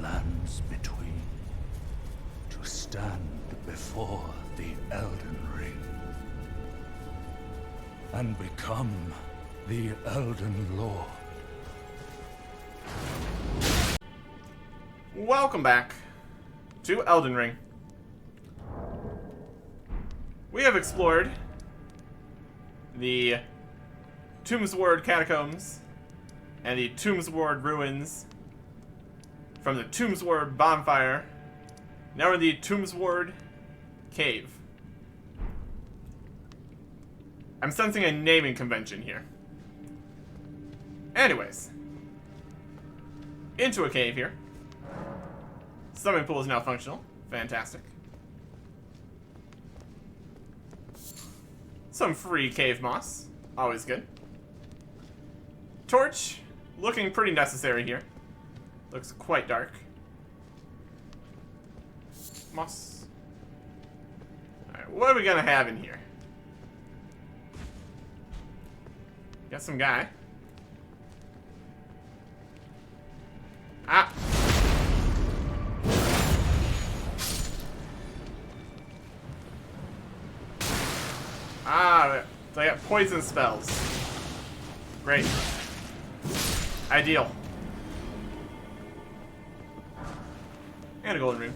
lands between, to stand before the Elden Ring and become the Elden Lord. Welcome back to Elden Ring. We have explored the Tombsward Catacombs and the Tombsward Ruins from the Tombsward Bonfire. Now we're in the Tombsward Cave. I'm sensing a naming convention here. Anyways, into a cave here. Swimming pool is now functional. Fantastic. Some free cave moss. Always good. Torch. Looking pretty necessary here. Looks quite dark. Moss. Alright, what are we gonna have in here? Got some guy. Ah! Ah, they got poison spells. Great. Ideal. And a golden rune.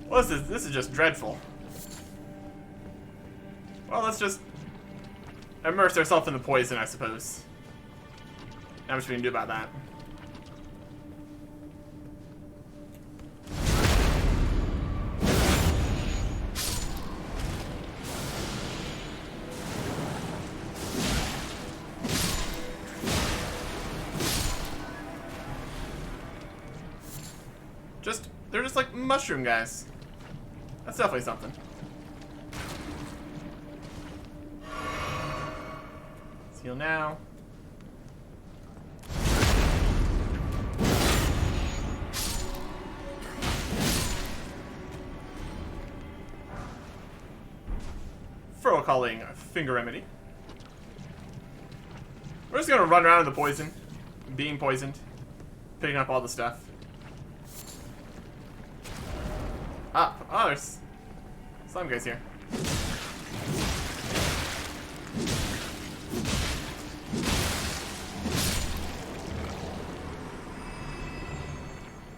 Well, this is just dreadful. Well, let's just immerse ourselves in the poison, I suppose. Not much we can do about that. They're just like mushroom guys. That's definitely something. Let's heal now. Fro calling finger remedy. We're just gonna run around in the poison, being poisoned, picking up all the stuff. Oh, there's some guys here.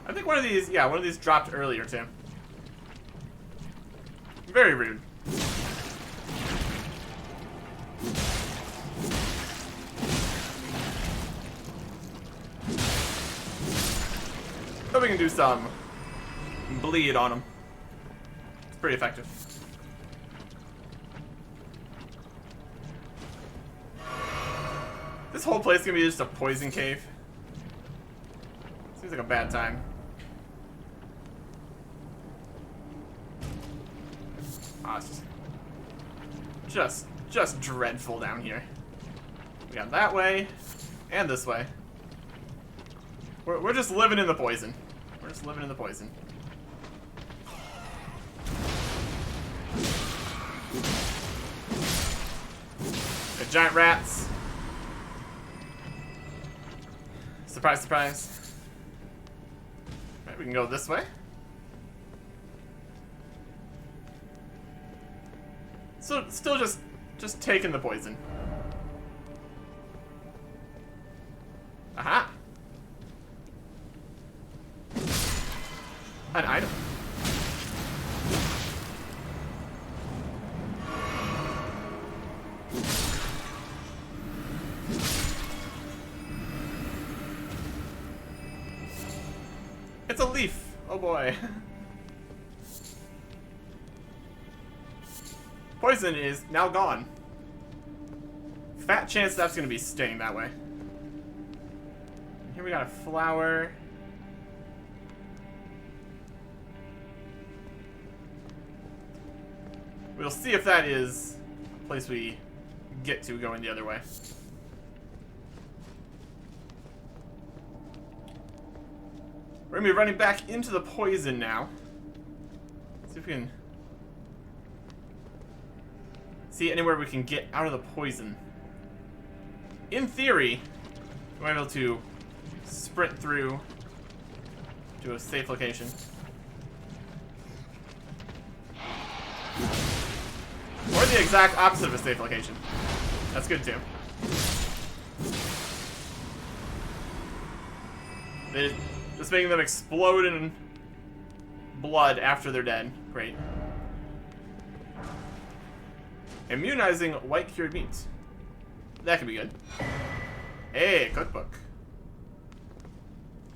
I think one of these dropped earlier too. Very rude. But we can do some bleed on them. Pretty effective. This whole place is gonna be just a poison cave. Seems like a bad time. Ah, it's just dreadful down here. We got that way and this way. We're just living in the poison. We're just living in the poison. Giant rats. Surprise, surprise. Alright, we can go this way. So, still just taking the poison. Aha! An item. It's a leaf. Oh boy. Poison is now gone. Fat chance that's gonna be staying that way. Here we got a flower. We'll see if that is a place we get to going the other way. We're gonna be running back into the poison now. See if we can see anywhere we can get out of the poison. In theory, we might be able to sprint through to a safe location. Or the exact opposite of a safe location. That's good too. Just making them explode in blood after they're dead. Great. Immunizing white cured meat. That could be good. Hey, cookbook.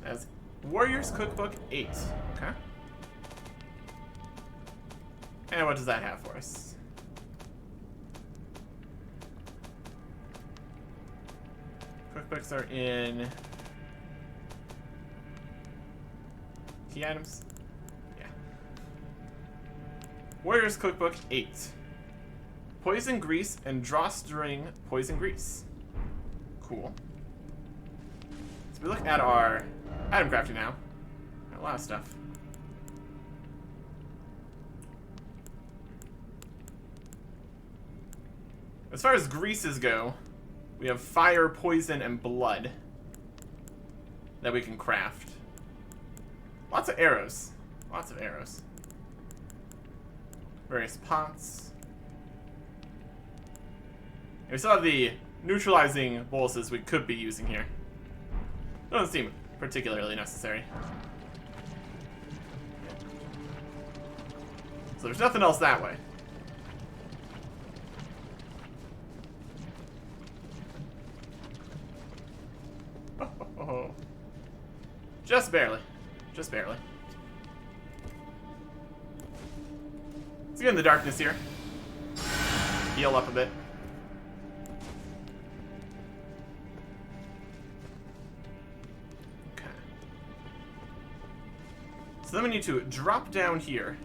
That's Warriors Cookbook 8. Okay. And what does that have for us? Cookbooks are in key items. Yeah. Warriors Cookbook 8. Poison grease and drawstring poison grease. Cool. So we look at our item crafting now. Got a lot of stuff. As far as greases go, we have fire, poison, and blood that we can craft. Lots of arrows. Lots of arrows. Various pots. And we still have the neutralizing boluses we could be using here. Doesn't seem particularly necessary. So there's nothing else that way. Oh. Just barely. Just barely. Let's get in the darkness here. Heal up a bit. Okay. So then we need to drop down here.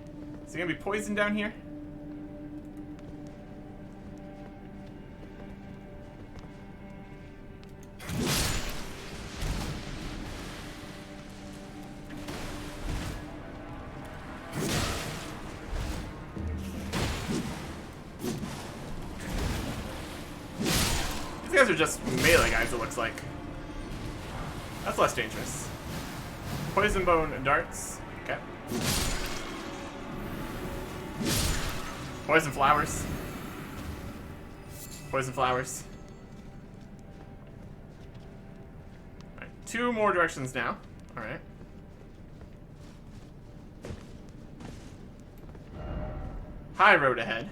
Is it gonna be poison down here? These guys are just melee guys, it looks like. That's less dangerous. Poison bone darts. Okay. Poison flowers. Poison flowers. Alright, 2 more directions now. Alright. High road ahead.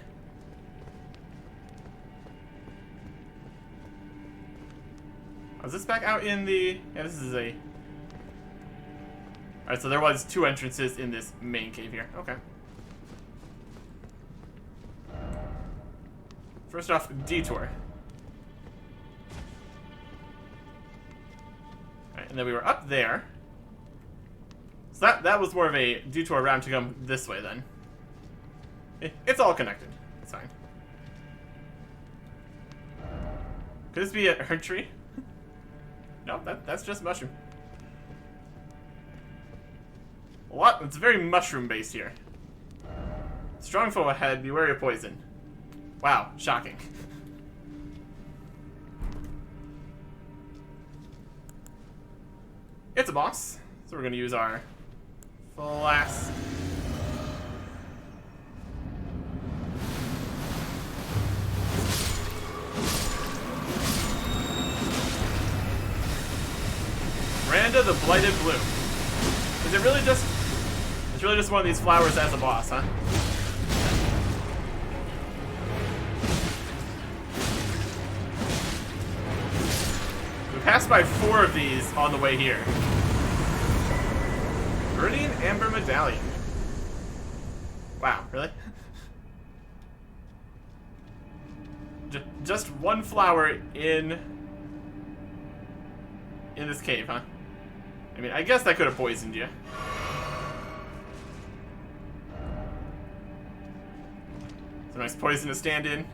Oh, is this back out in the... Yeah, this is a... Alright, so there was 2 entrances in this main cave here. Okay. First off, detour. Alright, and then we were up there. So that was more of a detour around to come this way then. It's all connected. It's fine. Could this be a herb tree? No, that's just mushroom. It's very mushroom based here. Strong foe ahead, be wary of poison. Wow, shocking. It's a boss, so we're gonna use our flask. Miranda the Blighted Bloom. Is it really just... It's really just one of these flowers as a boss, huh? We passed by 4 of these on the way here. Viridian Amber Medallion. Wow, really? Just 1 flower in this cave, huh? I mean, I guess that could have poisoned you. It's a nice poison to stand in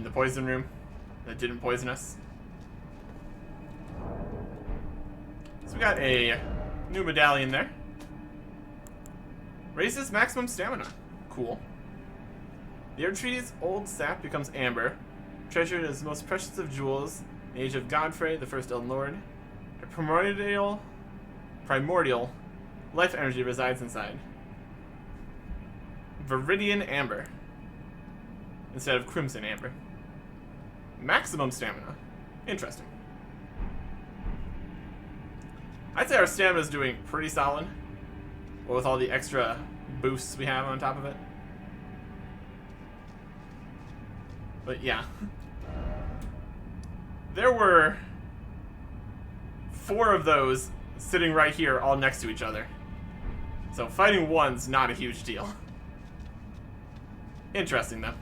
the poison room that didn't poison us. So we got a new medallion there. Raises maximum stamina. Cool. The herb tree's old sap becomes amber, treasured as the most precious of jewels, in the age of Godfrey, the first Elden Lord. A primordial primordial life energy resides inside. Viridian Amber instead of Crimson Amber. Maximum stamina. Interesting. I'd say our stamina is doing pretty solid, with all the extra boosts we have on top of it. But yeah. There were 4 of those sitting right here all next to each other. So fighting one's not a huge deal. Interesting though.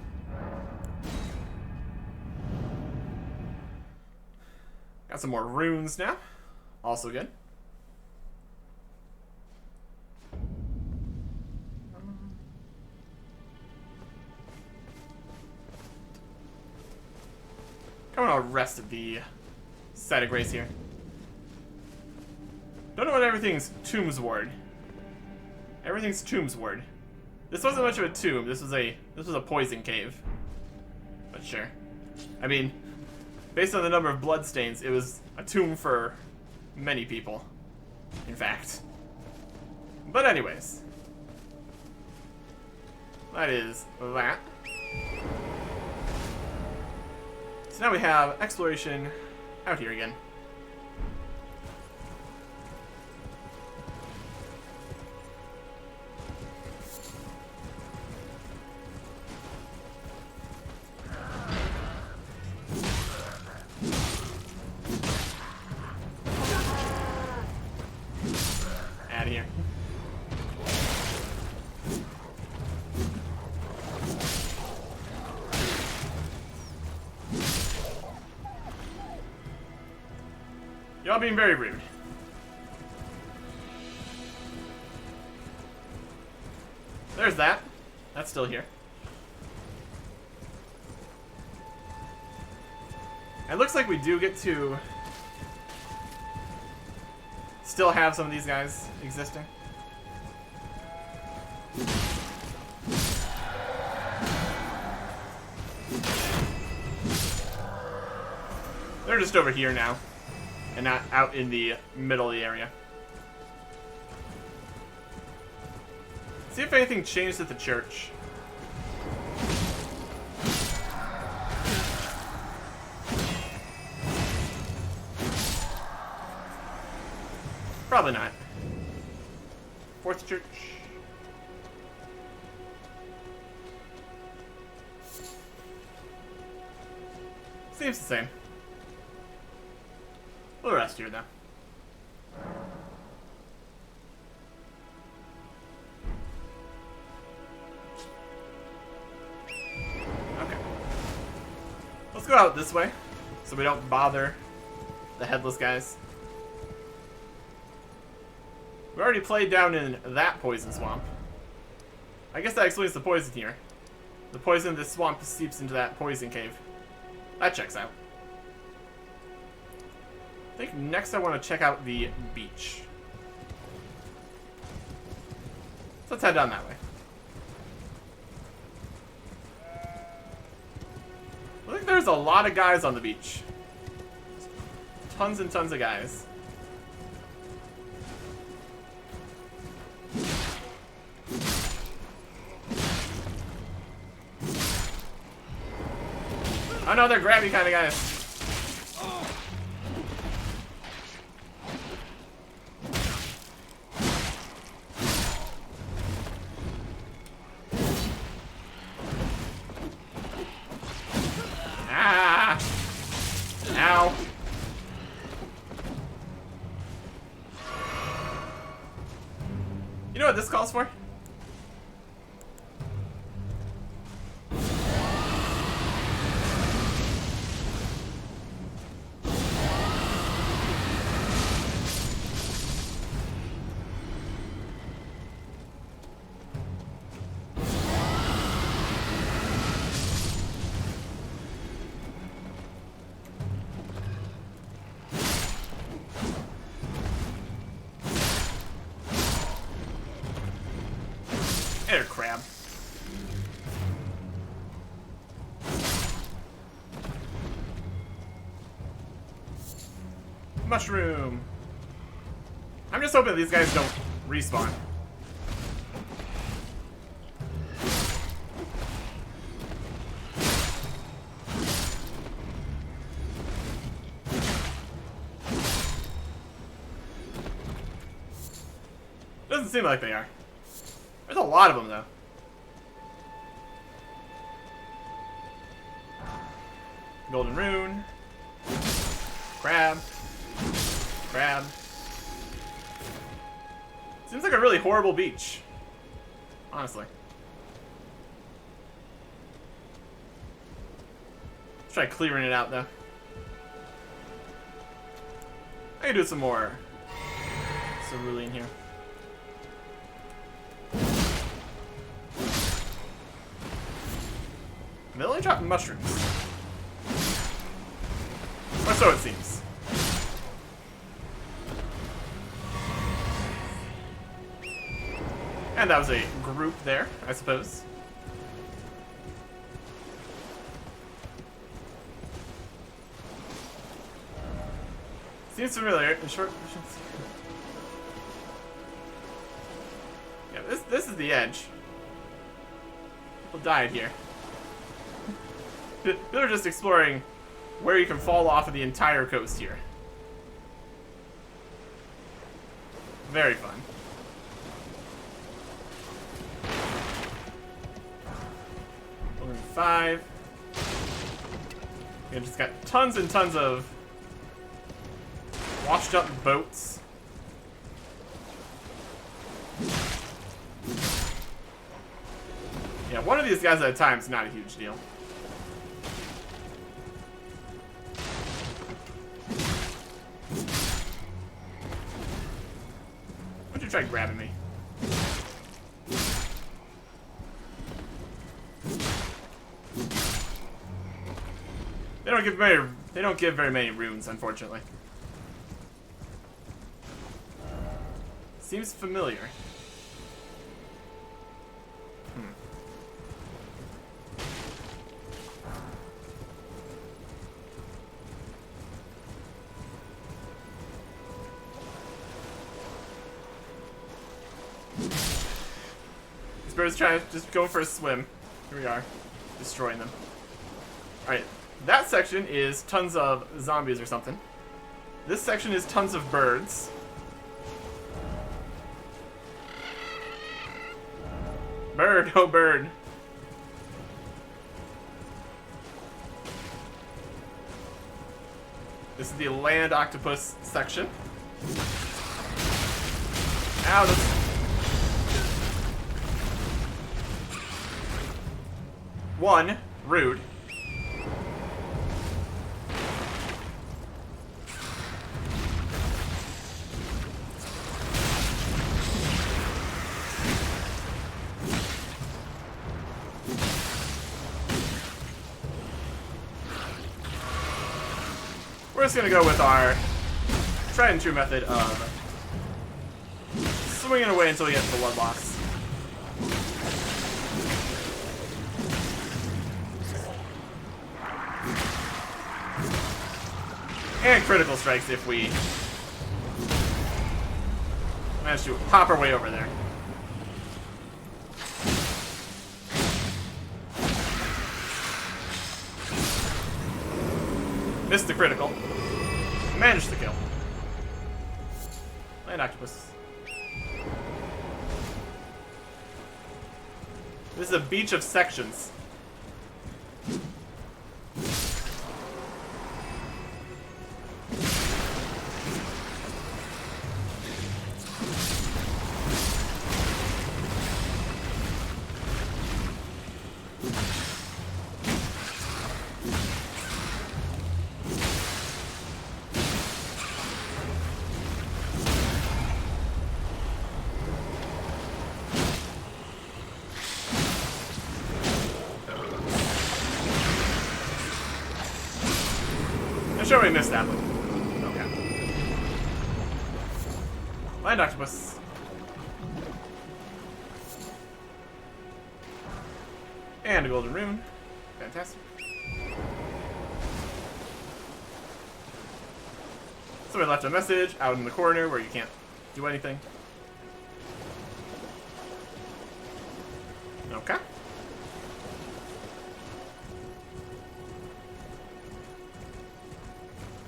Got some more runes now. Also good. Coming on rest of the site of grace here. Don't know what everything's Tombsward. Everything's Tombsward. This wasn't much of a tomb. This was a poison cave. But sure. I mean, based on the number of bloodstains, it was a tomb for many people. In fact. But anyways. That is that. So now we have exploration out here again. Out of here. Y'all being very rude. There's that. That's still here. It looks like we do get to still have some of these guys existing. They're just over here now. And not out in the middle of the area. See if anything changed at the church. Probably not. Fourth church. Seems the same. We'll rest here, though. Okay. Let's go out this way, so we don't bother the headless guys. We already played down in that poison swamp. I guess that explains the poison here. The poison in this swamp seeps into that poison cave. That checks out. I think next I want to check out the beach. So let's head down that way. I think there's a lot of guys on the beach. Tons and tons of guys. Oh no, they're grabby kind of guys. Ow. You know what this calls for? Air crab. Mushroom. I'm just hoping these guys don't respawn. Doesn't seem like they are. There's a lot of them, though. Golden rune. Crab. Crab. Seems like a really horrible beach. Honestly. Let's try clearing it out, though. I can do some more cerulean here. They only dropped mushrooms. Or so it seems. And that was a group there, I suppose. Seems familiar. In short missions. Yeah, this is the edge. People died here. They're just exploring where you can fall off of the entire coast here. Very fun. Only 5. We just got tons and tons of washed up boats. Yeah, one of these guys at a time is not a huge deal. Why don't you try grabbing me? They don't give very many runes, unfortunately. Seems familiar. These birds trying to just go for a swim. Here we are, destroying them. Alright, that section is tons of zombies or something. This section is tons of birds. Bird, oh bird. This is the land octopus section. Ow, that's... One, rude. We're just gonna go with our tried and true method of swinging away until we get the blood loss. And critical strikes if we manage to hop our way over there. Missed the critical. Managed to kill. Land octopus. This is a beach of sections. I'm sure we missed that one. Okay. Land octopus. And a golden rune. Fantastic. Somebody left a message out in the corner where you can't do anything. Okay.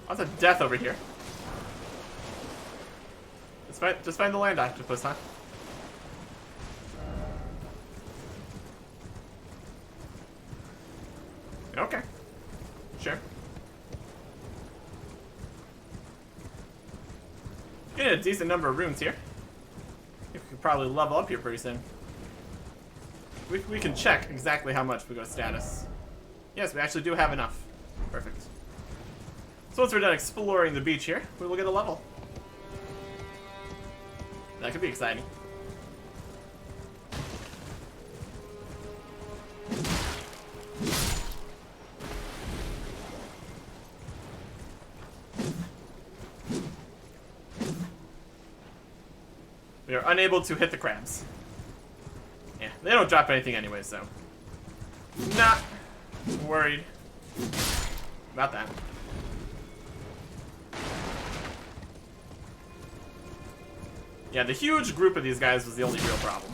Lots of death over here. Just find the land octopus, huh? Okay. Sure. Getting a decent number of runes here. We could probably level up here pretty soon. We can check exactly how much if we go to status. Yes, we actually do have enough. Perfect. So once we're done exploring the beach here, we will get a level. That could be exciting. We are unable to hit the crabs. Yeah, they don't drop anything anyway, so not worried about that. Yeah, the huge group of these guys was the only real problem.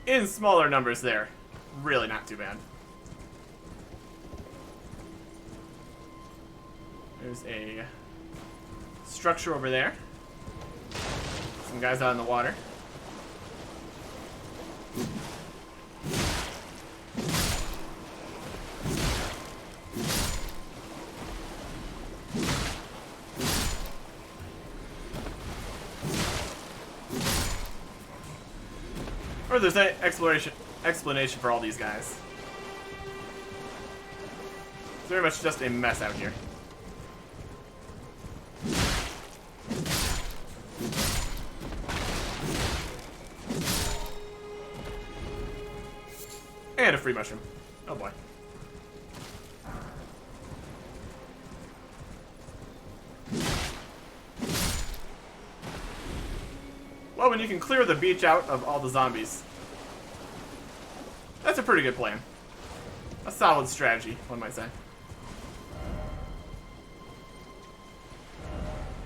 In smaller numbers there, really not too bad. There's a structure over there. Some guys out in the water. Or there's an explanation for all these guys. It's very much just a mess out here. And a free mushroom. Oh boy. Well, when you can clear the beach out of all the zombies, that's a pretty good plan. A solid strategy, one might say.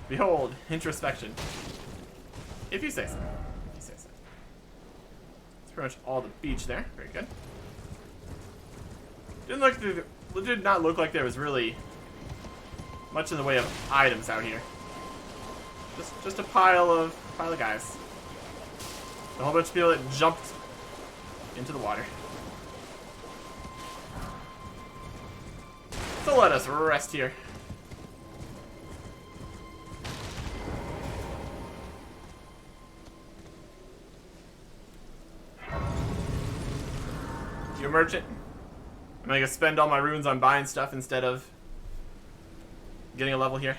Behold, introspection. If you say so. If you say so. That's pretty much all the beach there. Very good. Did not look like there was really much in the way of items out here. Just a pile of guys. A whole bunch of people that jumped into the water. So let us rest here. You a merchant? Am I gonna spend all my runes on buying stuff instead of getting a level here?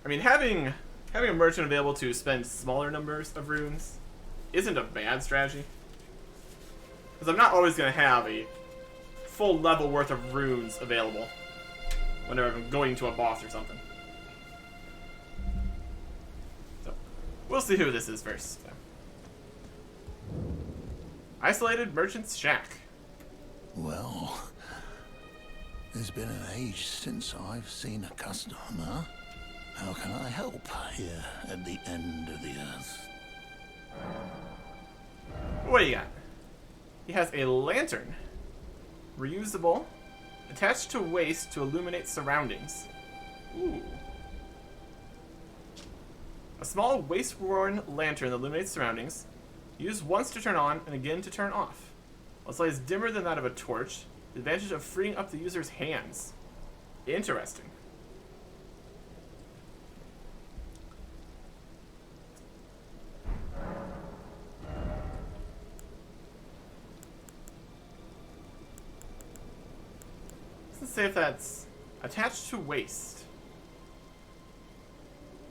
I mean, having a merchant available to spend smaller numbers of runes isn't a bad strategy. Because I'm not always going to have a full level worth of runes available whenever I'm going to a boss or something. So, we'll see who this is first. Isolated Merchant's Shack. Well, there's been an age since I've seen a customer. How can I help here at the end of the earth? What do you got? He has a lantern. Reusable. Attached to waist to illuminate surroundings. Ooh. A small waist-worn lantern that illuminates surroundings. Used once to turn on and again to turn off. While its light is dimmer than that of a torch, the advantage of freeing up the user's hands. Interesting. Let's say if that's attached to waist.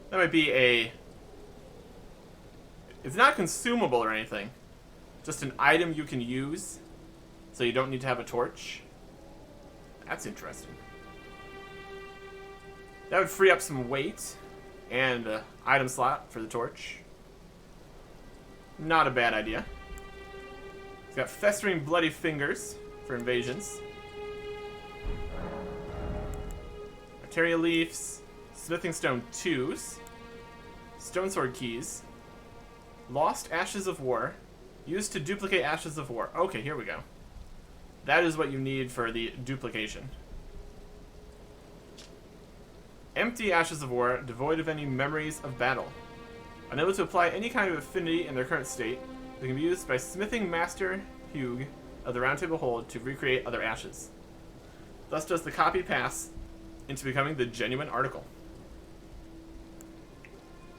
That might be a... It's not consumable or anything. Just an item you can use, so you don't need to have a torch. That's interesting. That would free up some weight and an item slot for the torch. Not a bad idea. It's got festering bloody fingers for invasions. Materia leaves, smithing stone 2s, stone sword keys, lost ashes of war, used to duplicate ashes of war. Okay, here we go. That is what you need for the duplication. Empty ashes of war, devoid of any memories of battle. Unable to apply any kind of affinity in their current state, they can be used by smithing master Hugh of the Round Table Hold to recreate other ashes. Thus does the copy pass into becoming the genuine article.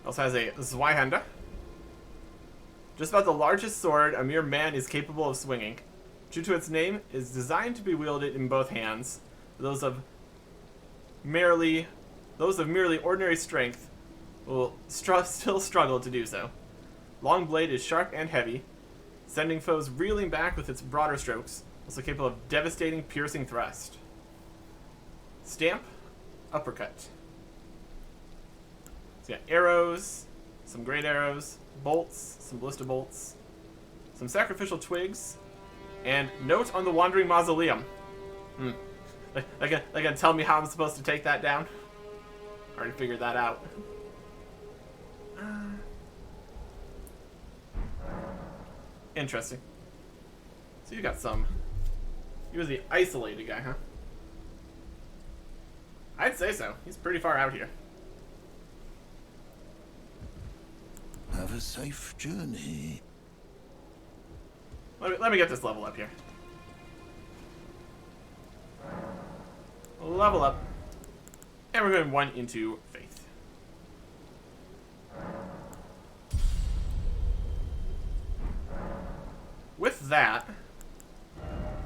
Also has a Zweihänder. Just about the largest sword a mere man is capable of swinging. True to its name, it is designed to be wielded in both hands. Those of merely ordinary strength will still struggle to do so. Long blade is sharp and heavy, sending foes reeling back with its broader strokes, also capable of devastating, piercing thrust. Stamp, uppercut. It's got arrows, some great arrows, bolts, some ballista bolts, some sacrificial twigs, and note on the wandering mausoleum. They gonna tell me how I'm supposed to take that down? Already figured that out. Interesting. So you got some. You're the isolated guy, huh? I'd say so. He's pretty far out here. Have a safe journey. Let me get this level up here. Level up. And we're going 1 into faith. With that,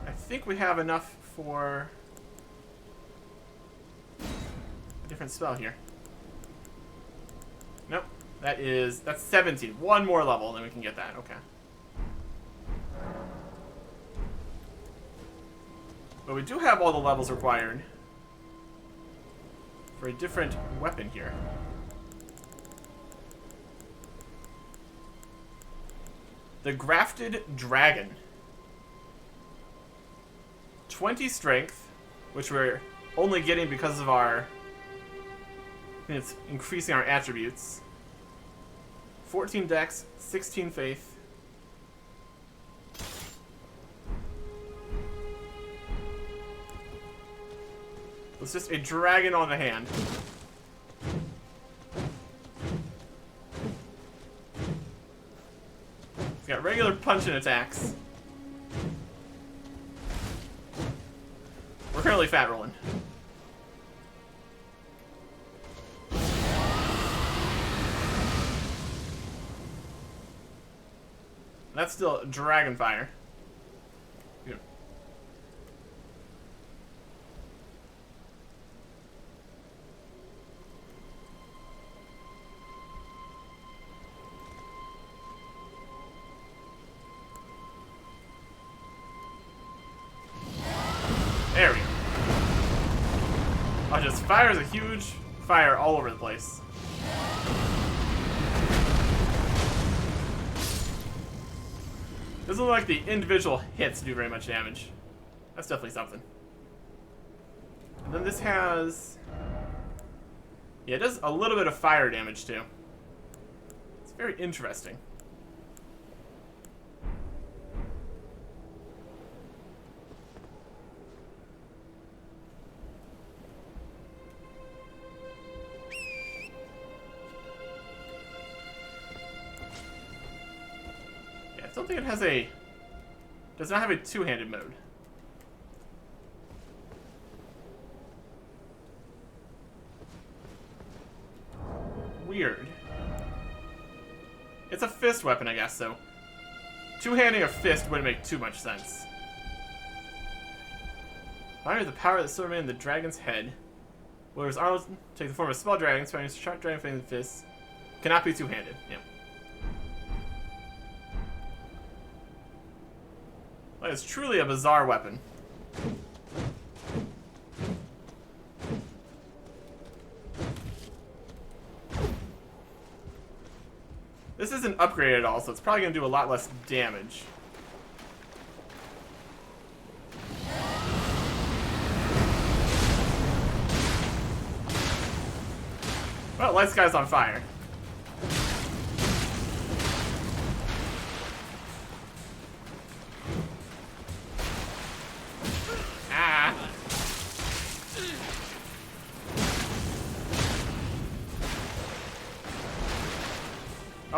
I think we have enough for a different spell here. Nope. That's 17. One more level, then we can get that. Okay. But we do have all the levels required for a different weapon here. The Grafted Dragon. 20 strength, which we're only getting because of our... it's increasing our attributes. 14 dex, 16 faith. It's just a dragon on the hand. It's got regular punch and attacks. We're currently fat rolling. That's still dragon fire. Good. There we go. Oh, just fires a huge fire all over the place. Doesn't look like the individual hits do very much damage. That's definitely something. And then this has... yeah, it does a little bit of fire damage too. It's very interesting. I don't think it has a... does not have a two-handed mode. Weird. It's a fist weapon, I guess, so... two-handing a fist wouldn't make too much sense. Fire the power that still remains in the dragon's head. Where his arms take the form of small dragons, firing sharp dragon fangs and fists. Cannot be two-handed. Yeah. That is truly a bizarre weapon. This isn't upgraded at all, so it's probably going to do a lot less damage. Well, lights guy's on fire. Ah.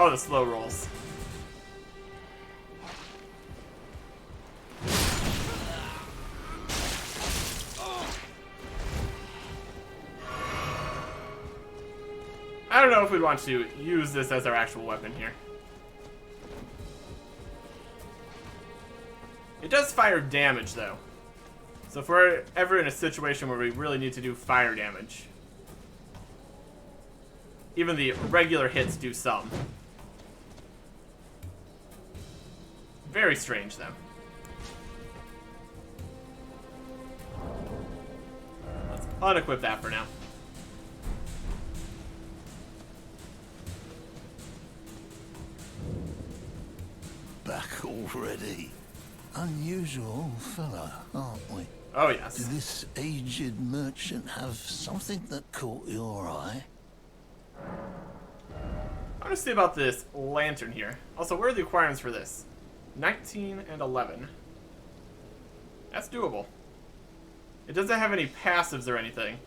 Oh, the slow rolls. I don't know if we'd want to use this as our actual weapon here. It does fire damage, though. So if we're ever in a situation where we really need to do fire damage, even the regular hits do some. Very strange, though. Let's unequip that for now. Back already. Unusual fella, aren't we? Oh, yes. Did this aged merchant have something that caught your eye? I want to see about this lantern here. Also, where are the requirements for this? 19 and 11. That's doable. It doesn't have any passives or anything.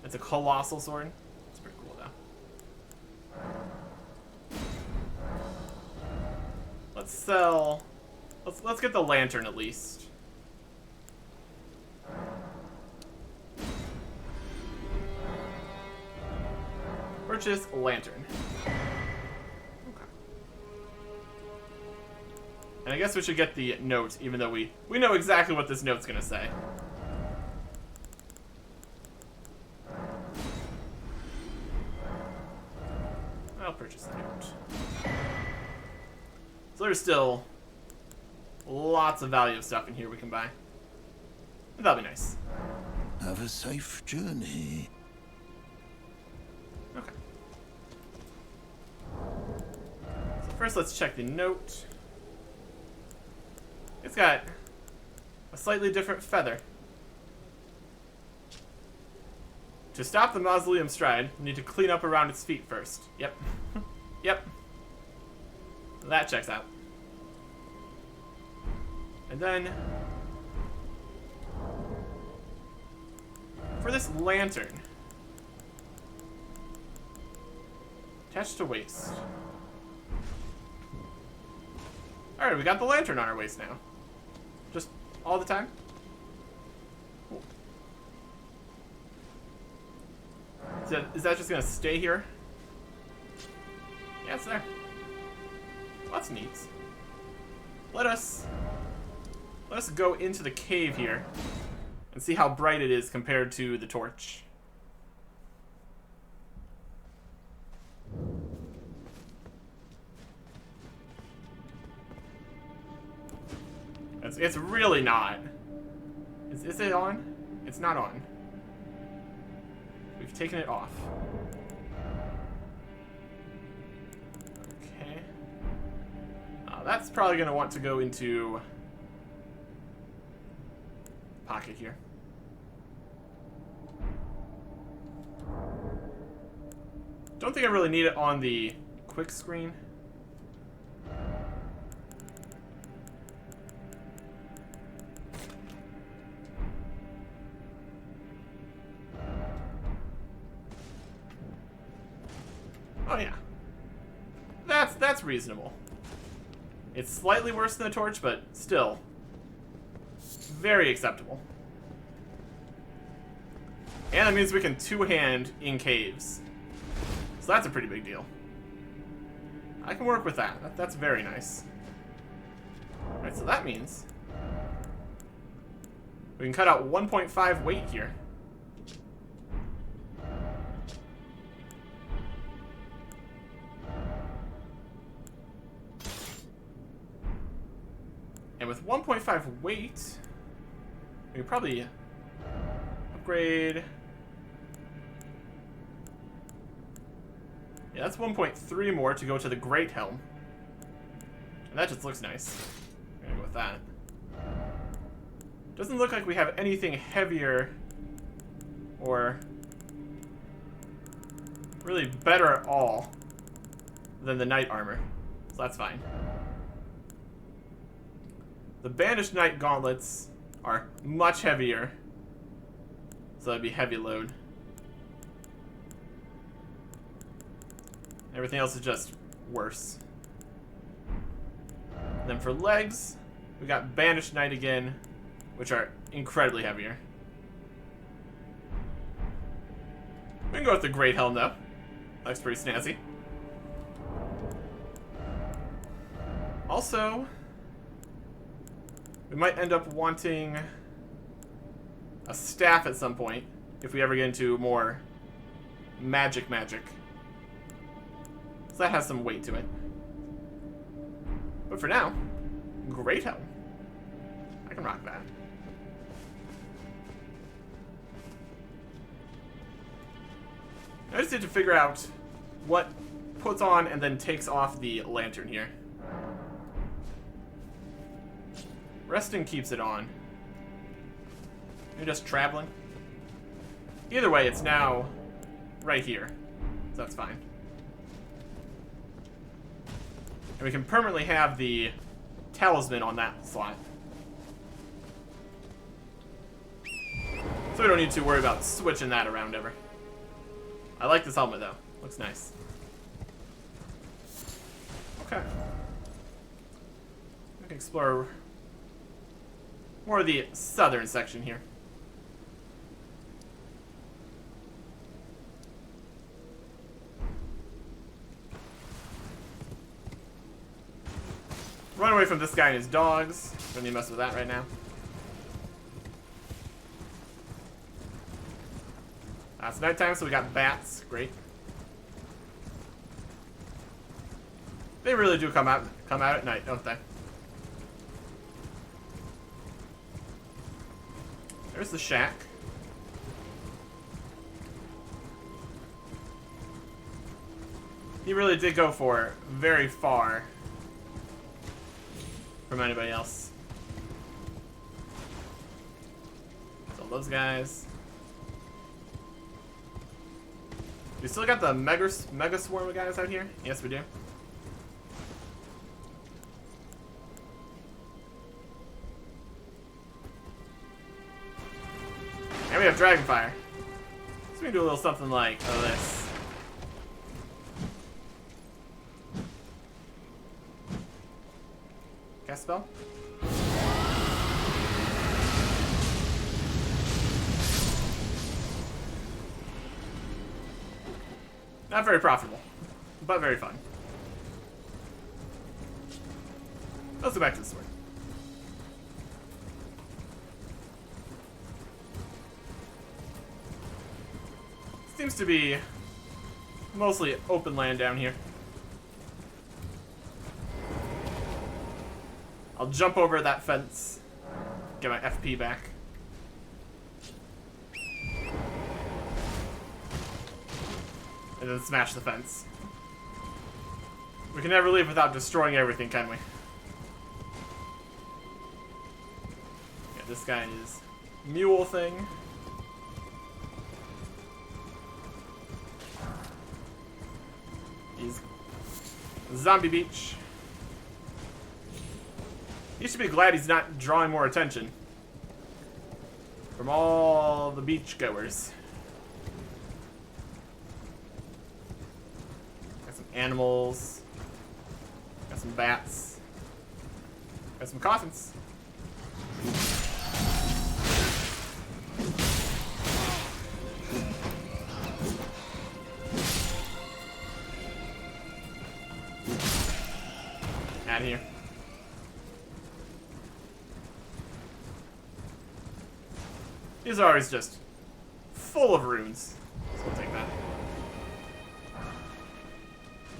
It's a colossal sword. It's pretty cool, though. Let's sell... Let's get the lantern at least. Purchase lantern. Okay. And I guess we should get the note, even though we know exactly what this note's gonna say. I'll purchase the note. So there's still lots of value of stuff in here we can buy. That'll be nice. Have a safe journey. Okay. So first let's check the note. It's got a slightly different feather. To stop the mausoleum stride, you need to clean up around its feet first. Yep. Yep. That checks out. And then for this lantern, attached to waist. Alright, we got the lantern on our waist now. Just all the time. Cool. Is that just gonna stay here? Yeah, it's there. Well, that's neat. Let us go into the cave here and see how bright it is compared to the torch. It's really not. Is it on? It's not on. We've taken it off. Okay. That's probably going to want to go into pocket here. Don't think I really need it on the quick screen. Oh yeah. That's reasonable. It's slightly worse than the torch, but still very acceptable. And that means we can two-hand in caves. So that's a pretty big deal. I can work with that. That's very nice. Alright, so that means we can cut out 1.5 weight here. And with 1.5 weight, we can probably upgrade Yeah, that's 1.3 more to go to the Great Helm. And that just looks nice. I'm gonna go with that. Doesn't look like we have anything heavier or really better at all than the Knight armor. So that's fine. The Banished Knight gauntlets are much heavier. So that'd be heavy load. Everything else is just worse. And then for legs, we got Banished Knight again, which are incredibly heavier. We can go with the Great Helm though. Looks pretty snazzy. Also, we might end up wanting a staff at some point if we ever get into more magic. So that has some weight to it. But for now, Great Helm. I can rock that. I just need to figure out what puts on and then takes off the lantern here. Resting keeps it on. You're just traveling. Either way, it's now right here. So that's fine. And we can permanently have the talisman on that slot. So we don't need to worry about switching that around ever. I like this helmet though. Looks nice. Okay. We can explore more of the southern section here. Run away from this guy and his dogs. Don't need to mess with that right now. It's nighttime, so we got bats. Great. They really do come out at night, don't they? There's the shack. He really did go for very far from anybody else. So those guys. We still got the mega swarm of guys out here? Yes, we do. And we have Dragonfire. So we can do a little something like this. Cast spell? Not very profitable, but very fun. Let's go back to the sword. Seems to be mostly open land down here. I'll jump over that fence, get my FP back. And then smash the fence. We can never leave without destroying everything, can we? Yeah, this guy is mule thing. He's Zombie Beach. He should be glad he's not drawing more attention from all the beach goers. Got some animals. Got some bats. Got some coffins. Out of here. These are always just full of runes. So we'll take that.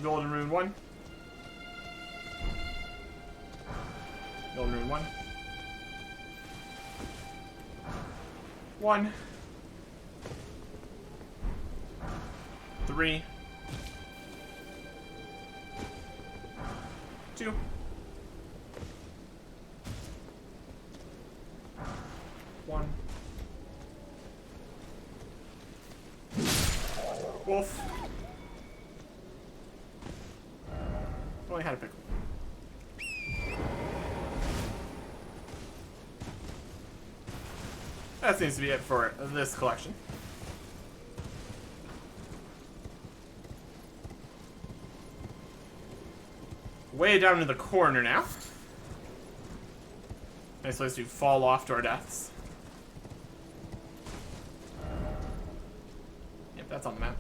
Golden rune 1. Golden rune 1. 1. 3. 2. One. Wolf. Only had a pickle. That seems to be it for this collection. Way down in the corner now. Nice place to fall off to our deaths. Yep, that's on the map.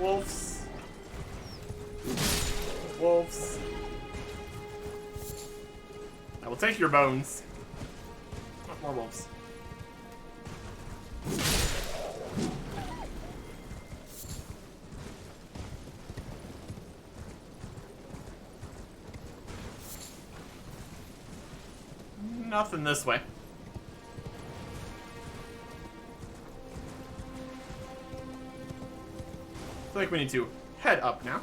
Wolves. Wolves. I will take your bones. Oh, more wolves. Nothing this way. I feel like we need to head up now.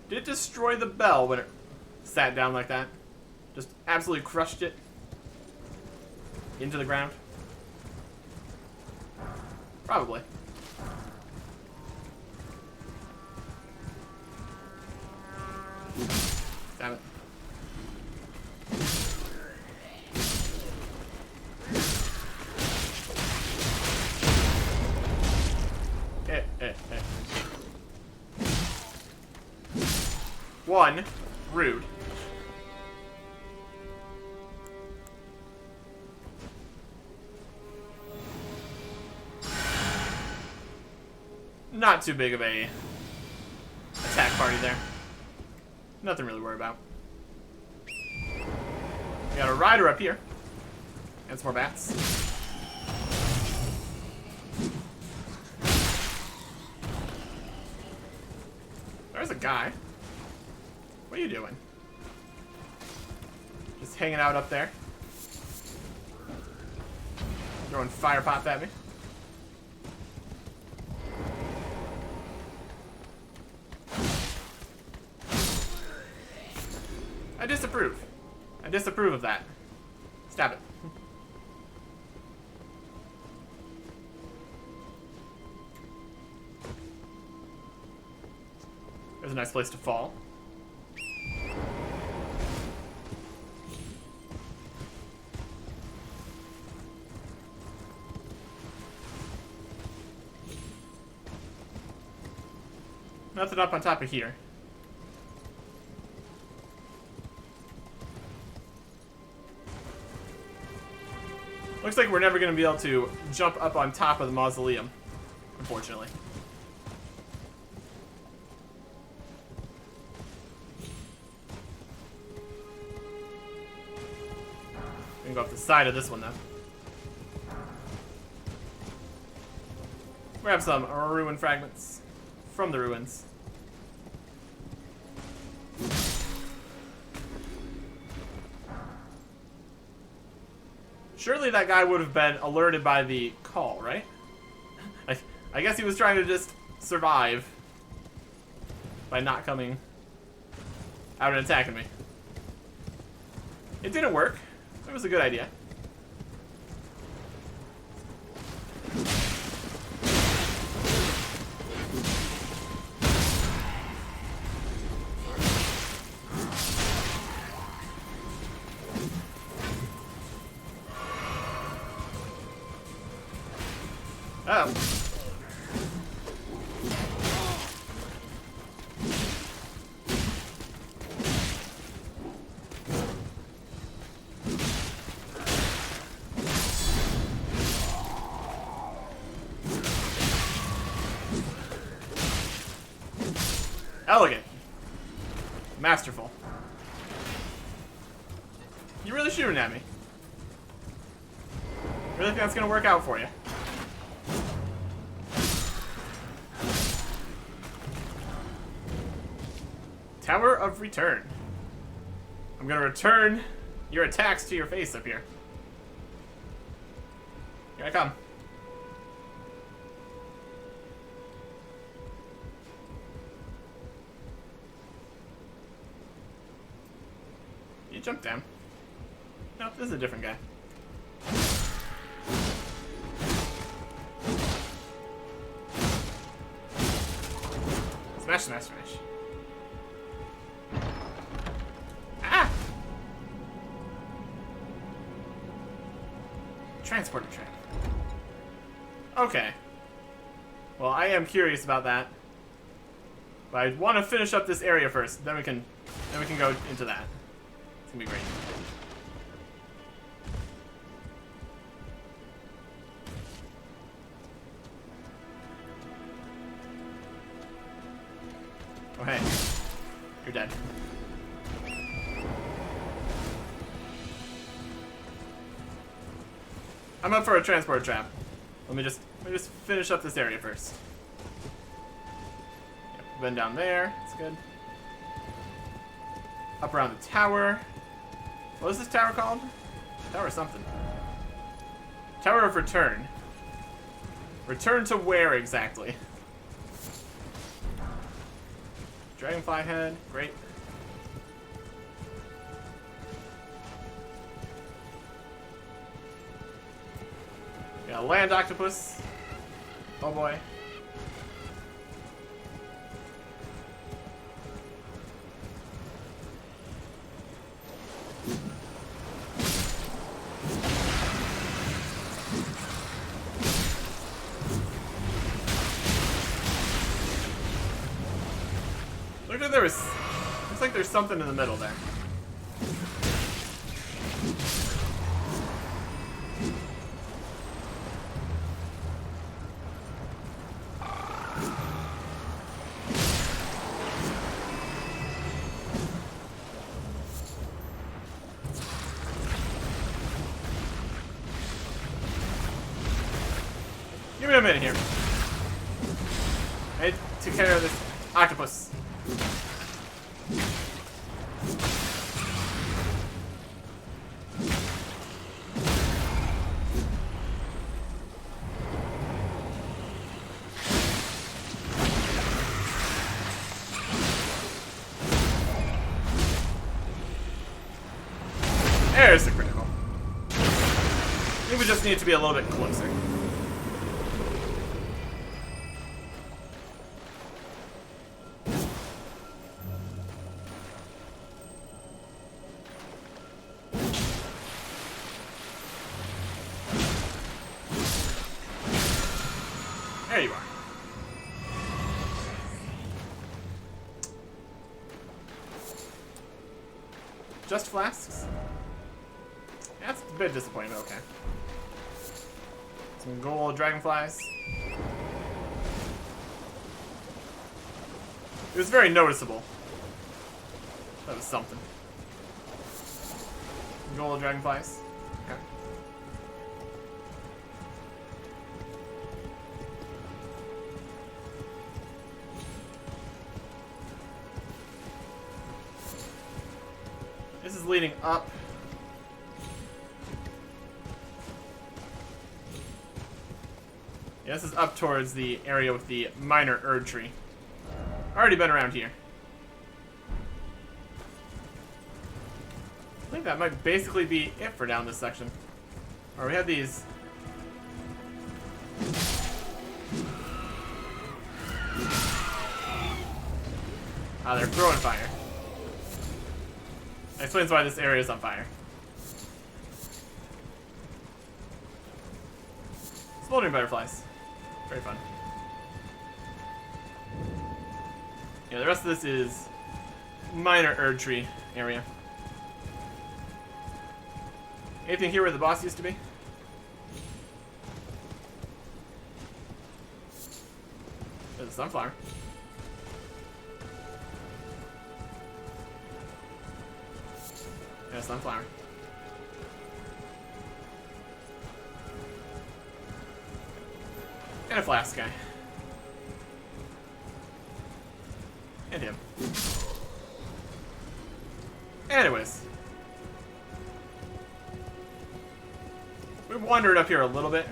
Did it destroy the bell when it sat down like that? Just absolutely crushed it into the ground? Probably. Damn it. One. Rude. Not too big of a attack party there. Nothing really to worry about. We got a rider up here. And some more bats. There's a guy. What are you doing? Just hanging out up there. Throwing fire pots at me. I disapprove. I disapprove of that. Stab it. There's a nice place to fall. Nothing up on top of here. Looks like we're never going to be able to jump up on top of the mausoleum, unfortunately. We can go up the side of this one, though. Grab some ruin fragments from the ruins. Surely that guy would have been alerted by the call, right? I guess he was trying to just survive by not coming out and attacking me. It didn't work. It was a good idea. Oh. Elegant. Masterful. You really shooting at me? Really think that's gonna work out for you? Tower of Return. I'm gonna return your attacks to your face up here. Here I come. You jump down. No, this is a different guy. Smash, smash, smash. Ah! Transporter trap. Okay. Well, I am curious about that. But I want to finish up this area first. Then we can go into that. It's gonna be great. Oh hey, you're dead. I'm up for a transport trap. Let me just finish up this area first. Yep, been down there. That's good. Up around the tower. What is this tower called? Tower something. Tower of Return. Return to where exactly? Dragonfly head. Great. Yeah, land octopus. Oh boy. Looks like there's something in the middle there. Give me a minute here. I need to take care of this octopus. There's the critical. I think we just need to be a little bit closer. There you are. Just flasks? That's a bit disappointing, but okay. Some gold dragonflies. It was very noticeable. That was something. Gold dragonflies. Okay. This is leading up. Yeah, this is up towards the area with the minor Erd tree. Already been around here. I think that might basically be it for down this section. Or we have these. Ah, they're throwing fire. That explains why this area is on fire. Smoldering butterflies. Very fun. Yeah, the rest of this is minor Erd tree area. Anything here where the boss used to be? There's a sunflower. Yeah, sunflower. And a flask guy. And him. Anyways. We wandered up here a little bit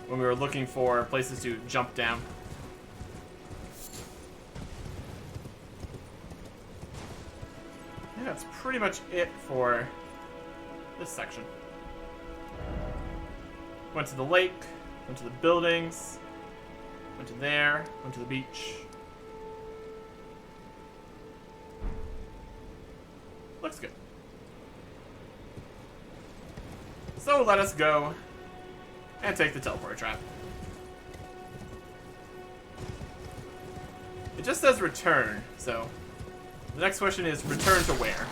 when we were looking for places to jump down. Yeah, that's pretty much it for this section. Went to the lake, went to the buildings, went to there, went to the beach. Looks good. So let us go and take the teleporter trap. It just says return, so the next question is return to where?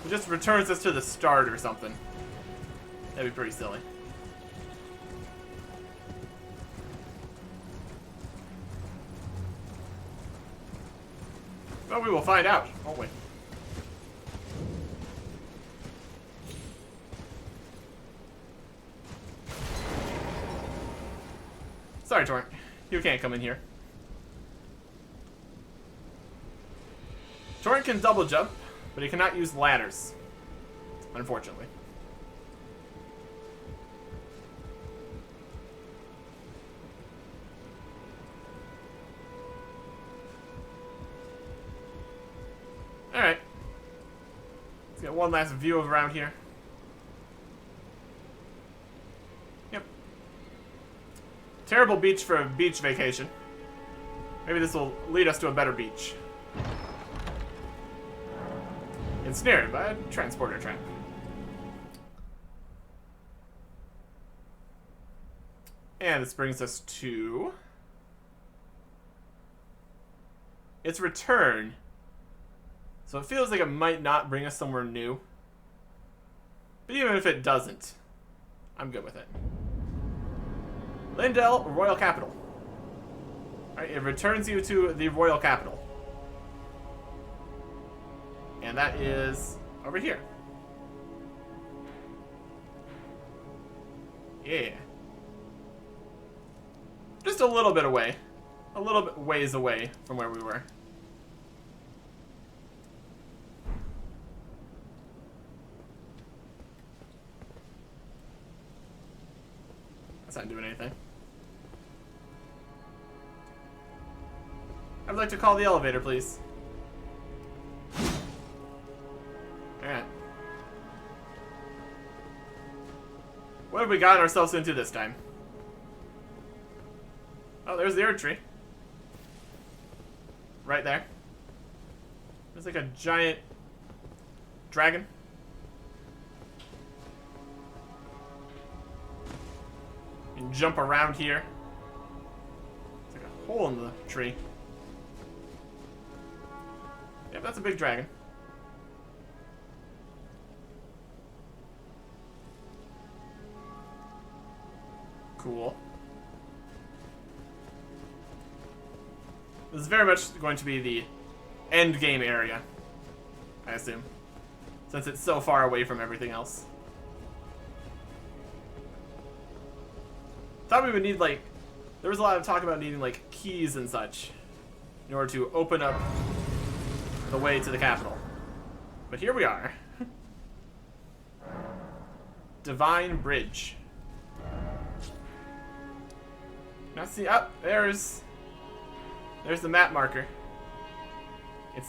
It just returns us to the start or something. That'd be pretty silly. Well, we will find out, won't we? Sorry, Torrent. You can't come in here. Torrent can double jump, but he cannot use ladders. Unfortunately. Alright. Let's get one last view of around here. Yep. Terrible beach for a beach vacation. Maybe this will lead us to a better beach. Ensnared by a transporter trap. And this brings us to its return. So it feels like it might not bring us somewhere new. But even if it doesn't, I'm good with it. Lindell Royal Capital. Alright, it returns you to the Royal Capital. And that is over here. Yeah. Just a little bit away. A little bit ways away from where we were. That's not doing anything. I'd like to call the elevator, please. Alright. What have we gotten ourselves into this time? Oh, there's the Erd tree. Right there. There's like a giant dragon. You can jump around here. There's like a hole in the tree. Yep, that's a big dragon. Cool. This is very much going to be the end game area, I assume, since it's so far away from everything else. Thought we would need, like, there was a lot of talk about needing, like, keys and such in order to open up the way to the capital. But here we are. Divine Bridge. Now see, up there's the map marker.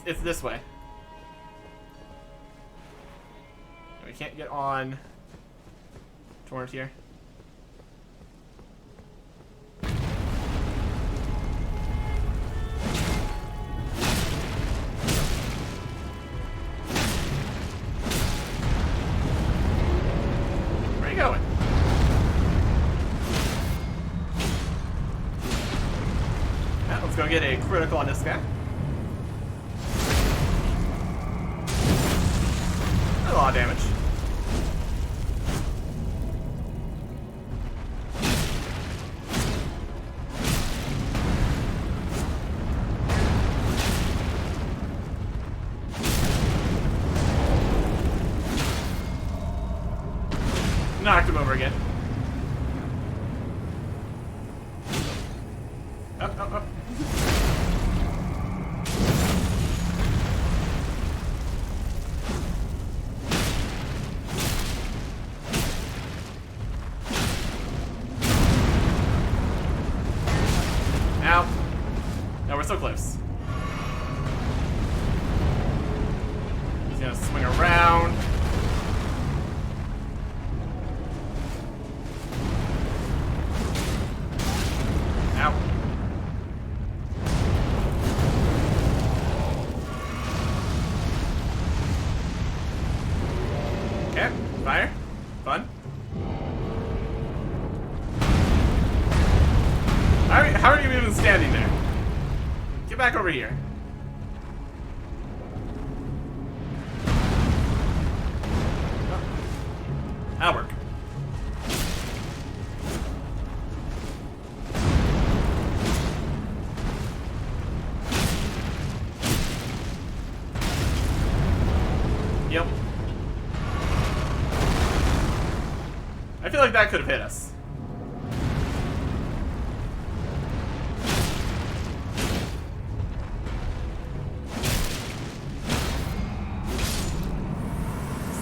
It's this way. We can't get on Torrent here. Where are you going? Yeah, let's go get a critical on this guy. A lot of damage. knocked him over again. Up, up, up. Ow. No, we're so close. He's gonna swing around. Ow. Okay, fire. Fun. How are you even standing there? Get back over here. That'll work. Yep. I feel like that could have hit us.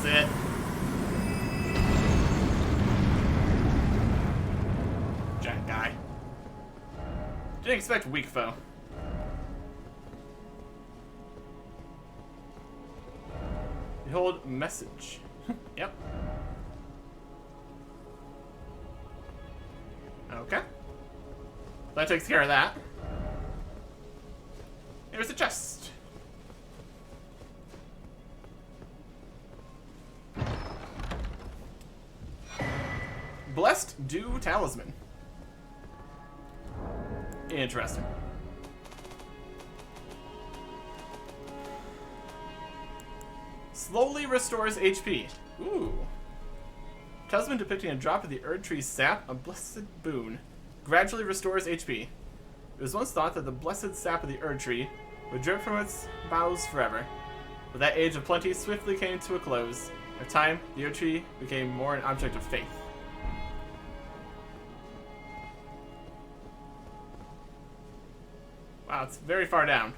Sit. Giant guy. Didn't expect weak foe. Behold message. Yep. Okay. That takes care of that. Here's the chest. Blessed Dew Talisman. Interesting. Slowly restores HP. Ooh. Talisman depicting a drop of the Erd Tree's sap, a blessed boon. Gradually restores HP. It was once thought that the blessed sap of the Erd Tree would drip from its boughs forever. But that age of plenty swiftly came to a close. With time, the Erd Tree became more an object of faith. Wow, it's very far down.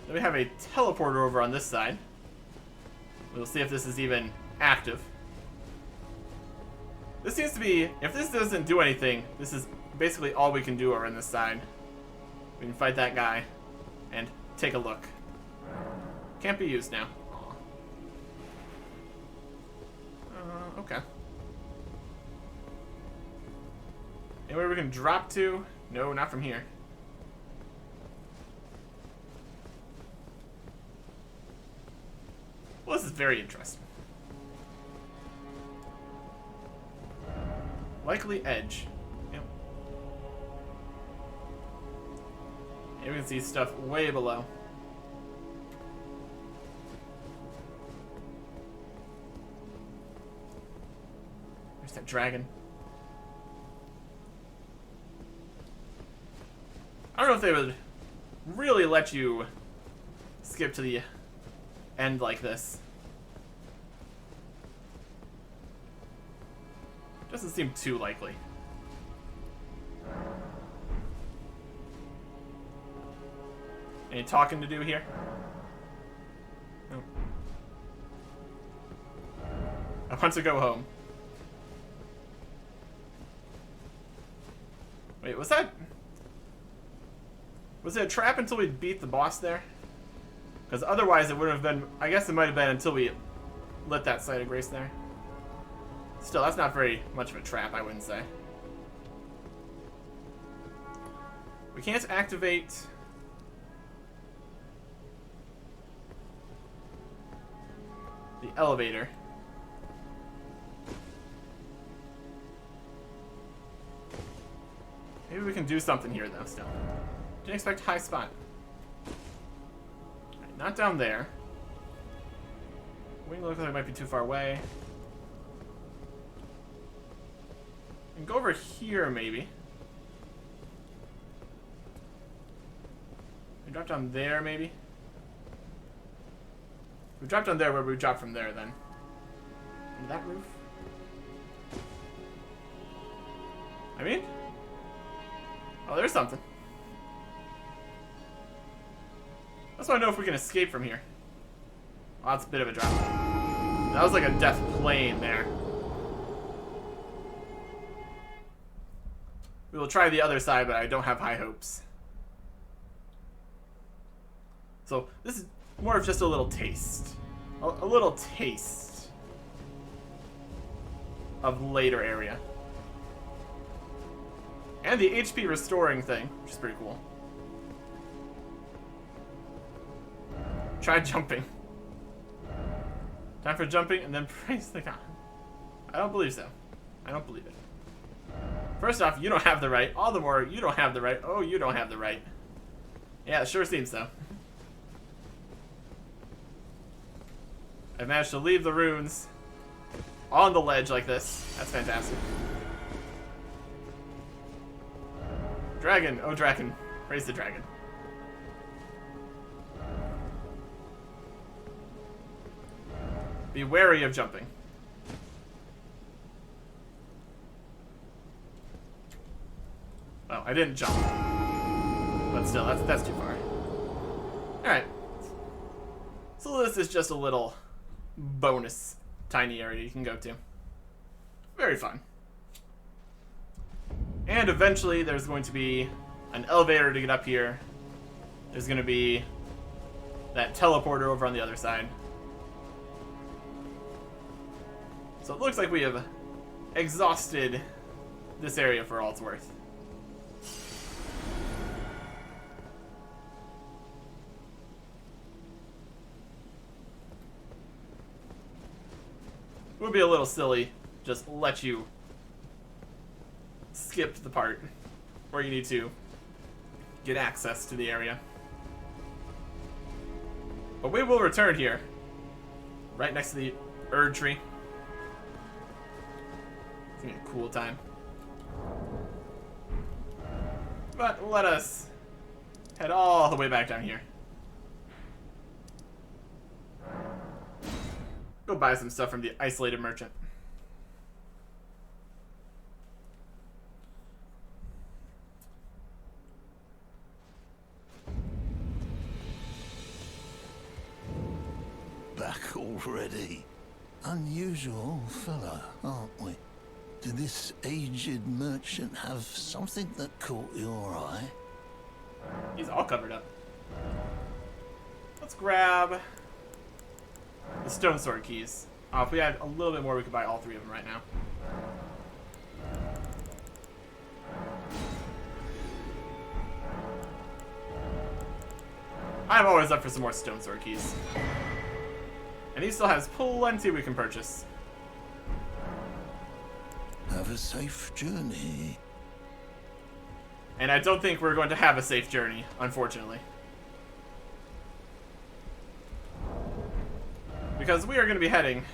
Then we have a teleporter over on this side. We'll see if this is even active. This seems to be, if this doesn't do anything, this is basically all we can do over on this side. We can fight that guy and take a look. Can't be used now. Okay. Anywhere we can drop to? No, not from here. Well, this is very interesting. Likely edge. Yep. Here we can see stuff way below. There's that dragon. I don't know if they would really let you skip to the end like this. Doesn't seem too likely. Any talking to do here? No. I want to go home. Wait, was that... Was it a trap until we beat the boss there? Because otherwise it would have been... I guess it might have been until we lit that site of grace there. Still, that's not very much of a trap, I wouldn't say. We can't activate... the elevator. Maybe we can do something here, though, still. Didn't expect high spot. Right, not down there. Wing looks like it might be too far away. And go over here, maybe. We drop down there, maybe? We drop down there, where we drop from there, then? Under that roof? I mean? Oh, there's something. Let's want to know if we can escape from here. Oh, that's a bit of a drop. That was like a death plane there. We will try the other side, but I don't have high hopes. So, this is more of just a little taste. A little taste of later area. And the HP restoring thing, which is pretty cool. Try jumping. Time for jumping and then praise the god. I don't believe so. I don't believe it. First off, you don't have the right. All the more, you don't have the right. Oh, you don't have the right. Yeah, it sure seems so. I've managed to leave the runes on the ledge like this. That's fantastic. Dragon. Oh, dragon. Praise the dragon. Be wary of jumping. Oh, I didn't jump. But still, that's too far. Alright. So this is just a little bonus tiny area you can go to. Very fun. And eventually there's going to be an elevator to get up here. There's going to be that teleporter over on the other side. So it looks like we have exhausted this area for all it's worth. It would be a little silly just let you skip the part where you need to get access to the area. But we will return here, right next to the Erd tree. It's gonna be a cool time. But let us head all the way back down here. Go buy some stuff from the isolated merchant. Back already. Unusual fella, aren't we? Did this aged merchant have something that caught your eye? He's all covered up. Let's grab the stone sword keys. If we had a little bit more, we could buy all three of them right now. I'm always up for some more stone sword keys. And he still has plenty we can purchase. Have a safe journey. And I don't think we're going to have a safe journey, unfortunately. Because we are going to be heading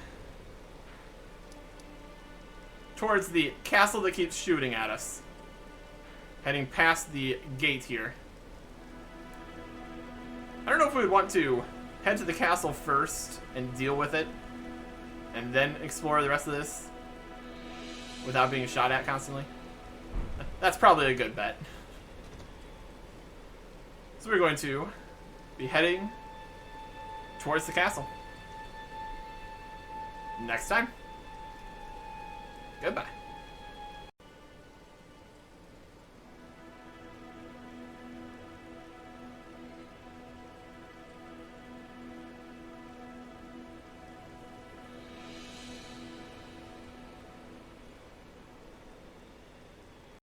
towards the castle that keeps shooting at us. Heading past the gate here. I don't know if we would want to head to the castle first and deal with it, and then explore the rest of this without being shot at constantly. That's probably a good bet. So we're going to be heading towards the castle. Next time. Goodbye.